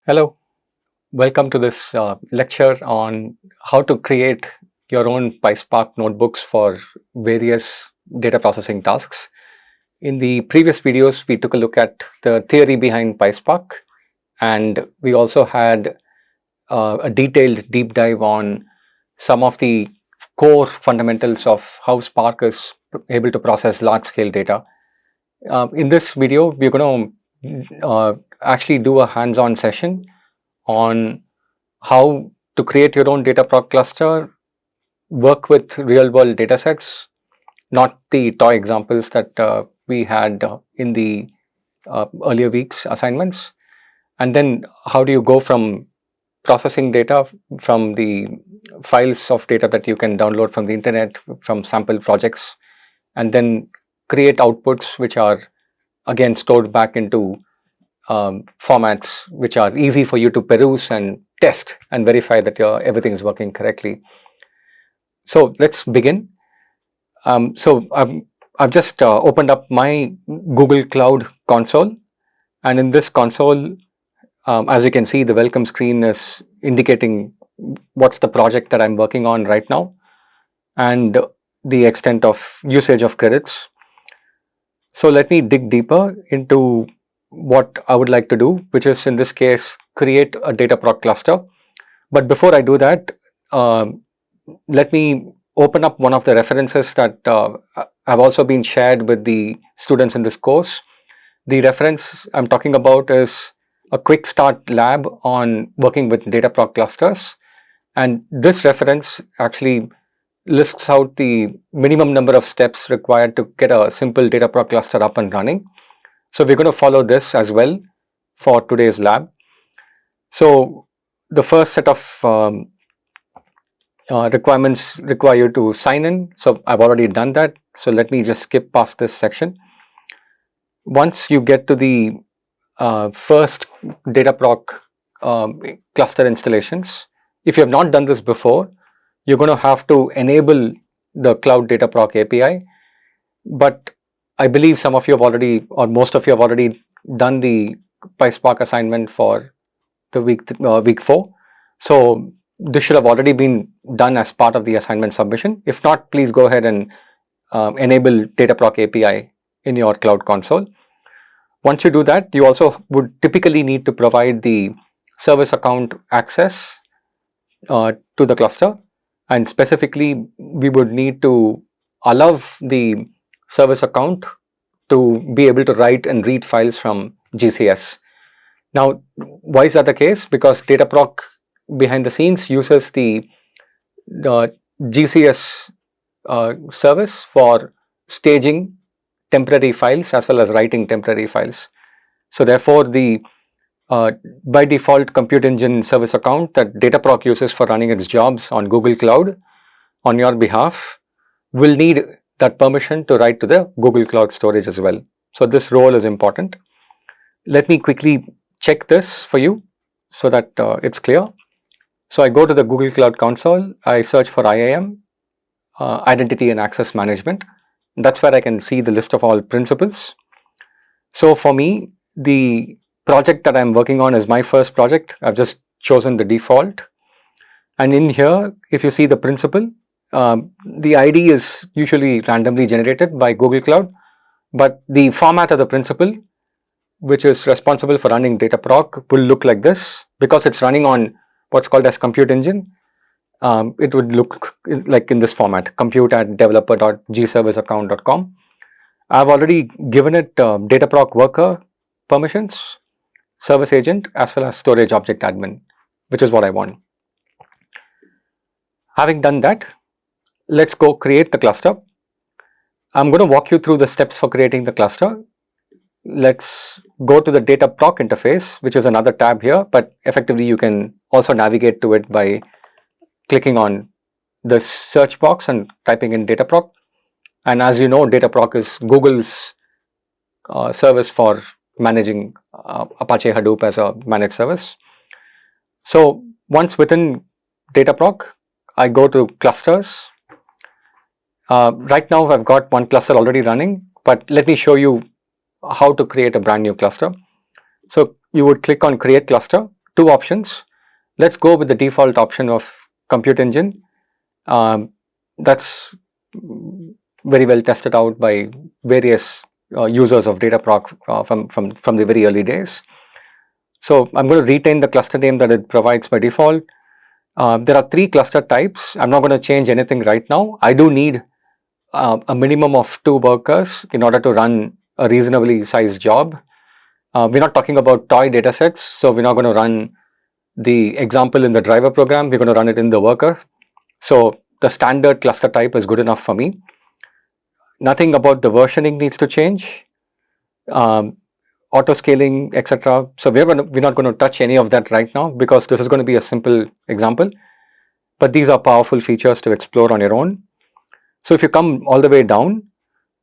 Hello, welcome to this lecture on how to create your own PySpark notebooks for various data processing tasks. In the previous videos, we took a look at the theory behind PySpark, and we also had a detailed deep dive on some of the core fundamentals of how Spark is able to process large-scale data. In this video, we're going to actually do a hands-on session on how to create your own Dataproc cluster, work with real-world datasets, not the toy examples that we had in the earlier weeks assignments, and then how do you go from processing data from the files of data that you can download from the internet, from sample projects, and then create outputs which are again stored back into formats which are easy for you to peruse and test and verify that everything is working correctly. So let's begin. I've just opened up my Google Cloud console, and in this console, as you can see, the welcome screen is indicating what's the project that I'm working on right now and the extent of usage of credits. So let me dig deeper into what I would like to do, which is in this case create a Dataproc cluster. But before I do that, let me open up one of the references that have also been shared with the students in this course. The reference I'm talking about is a quick start lab on working with Dataproc clusters, and this reference actually lists out the minimum number of steps required to get a simple Dataproc cluster up and running. So we're going to follow this as well for today's lab. So the first set of requirements require you to sign in. So I've already done that. So let me just skip past this section. Once you get to the first Dataproc cluster installations, if you have not done this before, you're going to have to enable the Cloud Dataproc API. But I believe some of you have already, or most of you have already done the PySpark assignment for the week 4. So this should have already been done as part of the assignment submission. If not, please go ahead and enable Dataproc API in your Cloud console. Once you do that, you also would typically need to provide the service account access to the cluster, and specifically we would need to allow the service account to be able to write and read files from GCS. Now, why is that the case? Because Dataproc behind the scenes uses the GCS service for staging temporary files as well as writing temporary files. So therefore, the by default compute engine service account that Dataproc uses for running its jobs on Google Cloud on your behalf will need that permission to write to the Google Cloud storage as well. So this role is important. Let me quickly check this for you so that it's clear. So I go to the Google Cloud console, I search for IIM, Identity and Access Management. That's where I can see the list of all principles. So for me, the project that I'm working on is my first project. I've just chosen the default. And in here, if you see the principal, the ID is usually randomly generated by Google Cloud, but the format of the principal, which is responsible for running Dataproc, will look like this. Because it's running on what's called as compute engine, it would look like in this format, compute@developer.gserviceaccount.com. I've already given it Dataproc worker permissions, service agent, as well as storage object admin, which is what I want. Having done that, let's go create the cluster. I'm going to walk you through the steps for creating the cluster. Let's go to the Dataproc interface, which is another tab here, but effectively you can also navigate to it by clicking on the search box and typing in Dataproc. And as you know, Dataproc is Google's service for managing Apache Hadoop as a managed service. So once within Dataproc, I go to clusters. Right now I've got one cluster already running, but let me show you how to create a brand new cluster. So you would click on create cluster, two options. Let's go with the default option of compute engine. That's very well tested out by various users of Dataproc from the very early days. So I'm going to retain the cluster name that it provides by default. There are 3 cluster types. I'm not going to change anything right now. I do need a minimum of 2 workers in order to run a reasonably sized job. We're not talking about toy datasets, so we're not going to run the example in the driver program. We're going to run it in the worker. So the standard cluster type is good enough for me. Nothing about the versioning needs to change. Auto scaling, etc. So we're not going to touch any of that right now because this is going to be a simple example. But these are powerful features to explore on your own. So if you come all the way down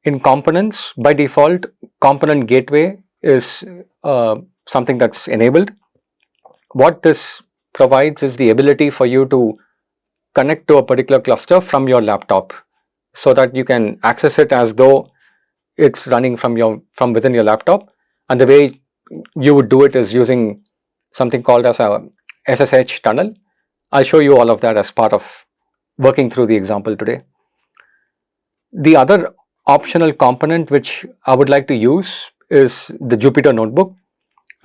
in components, by default, component gateway is something that's enabled. What this provides is the ability for you to connect to a particular cluster from your laptop, so that you can access it as though it's running from within your laptop. And the way you would do it is using something called as a SSH tunnel. I'll show you all of that as part of working through the example today. The other optional component which I would like to use is the Jupyter notebook.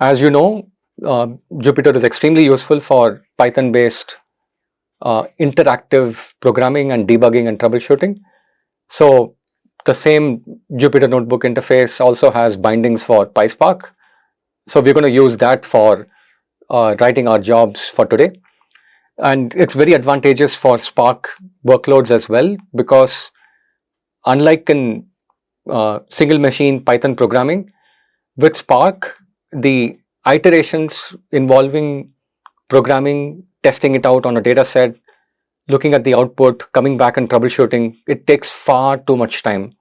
As you know, Jupyter is extremely useful for Python based interactive programming and debugging and troubleshooting. So the same Jupyter notebook interface also has bindings for PySpark. So we're going to use that for writing our jobs for today. And it's very advantageous for Spark workloads as well, because unlike in single machine Python programming, with Spark, the iterations involving programming, testing it out on a data set, looking at the output, coming back and troubleshooting, it takes far too much time.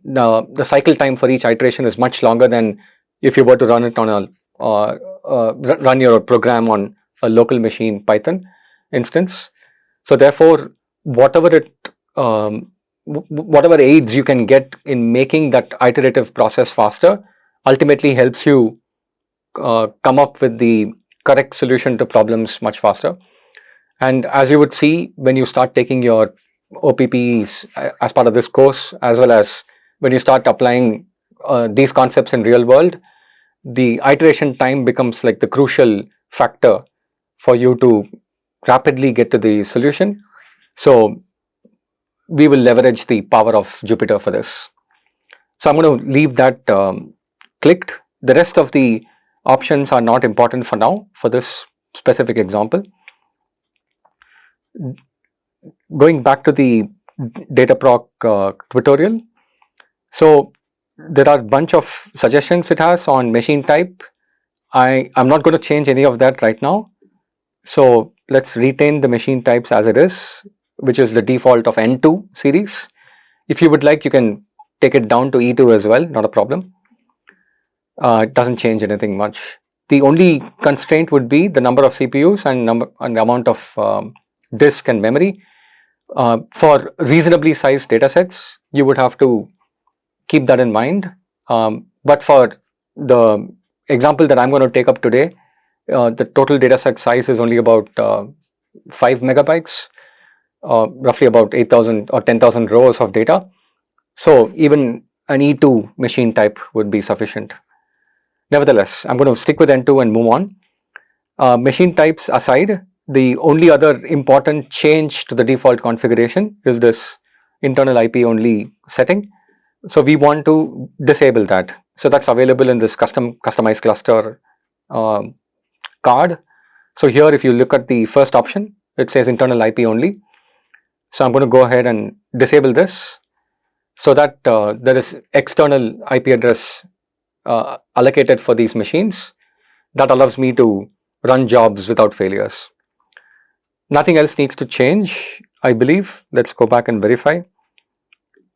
Now, the cycle time for each iteration is much longer than if you were to run it on run your program on a local machine Python instance. So therefore, whatever aids you can get in making that iterative process faster ultimately helps you come up with the correct solution to problems much faster. And as you would see when you start taking your OPPs as part of this course, as well as when you start applying these concepts in real world, the iteration time becomes like the crucial factor for you to rapidly get to the solution. So we will leverage the power of Jupyter for this. So I'm going to leave that clicked. The rest of the options are not important for now for this specific example. Going back to the Dataproc tutorial. So there are a bunch of suggestions it has on machine type. I'm not going to change any of that right now. So let's retain the machine types as it is, which is the default of N2 series. If you would like, you can take it down to E2 as well, not a problem. It doesn't change anything much. The only constraint would be the number of CPUs and the amount of disk and memory. For reasonably sized datasets, you would have to keep that in mind. But for the example that I'm going to take up today, the total dataset size is only about 5 megabytes, roughly about 8,000 or 10,000 rows of data. So even an E2 machine type would be sufficient. Nevertheless, I'm going to stick with N2 and move on. Machine types aside, the only other important change to the default configuration is this internal IP only setting. So we want to disable that. So that's available in this customized cluster card. So here, if you look at the first option, it says internal IP only. So I'm going to go ahead and disable this, so that there is external IP address allocated for these machines. That allows me to run jobs without failures. Nothing else needs to change, I believe. Let's go back and verify.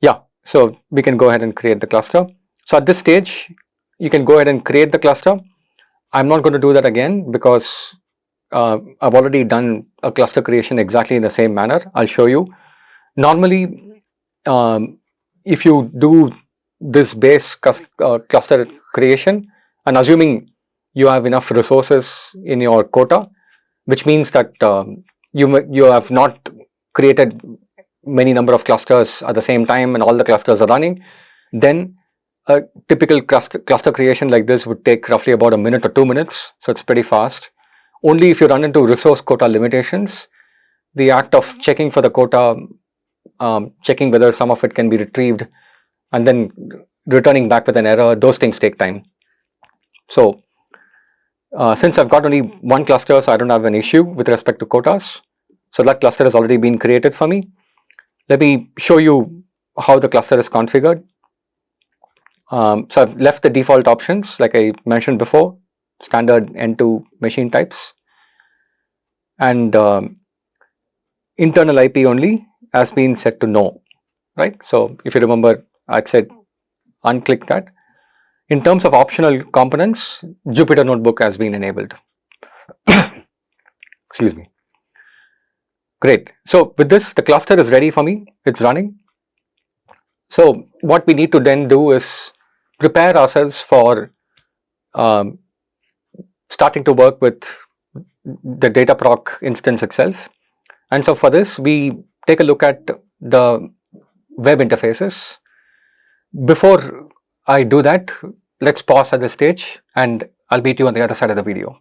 Yeah, so we can go ahead and create the cluster. So at this stage, you can go ahead and create the cluster. I'm not going to do that again because I've already done a cluster creation exactly in the same manner. I'll show you. Normally, if you do this base cluster creation, and assuming you have enough resources in your quota, which means that you have not created many number of clusters at the same time and all the clusters are running, then a typical cluster creation like this would take roughly about a minute or 2 minutes, so it's pretty fast. Only if you run into resource quota limitations, the act of checking for the quota, checking whether some of it can be retrieved and then returning back with an error, those things take time. So since I've got only one cluster, so I don't have an issue with respect to quotas. So that cluster has already been created for me. Let me show you how the cluster is configured. So I've left the default options like I mentioned before, standard N2 machine types, and internal IP only has been set to no, right? So if you remember, I'd said unclick that. In terms of optional components, Jupyter Notebook has been enabled. Excuse me. Great. So with this, the cluster is ready for me. It's running. So what we need to then do is prepare ourselves for starting to work with the Dataproc instance itself. And so for this, we take a look at the web interfaces. Before I do that, let's pause at this stage and I'll meet you on the other side of the video.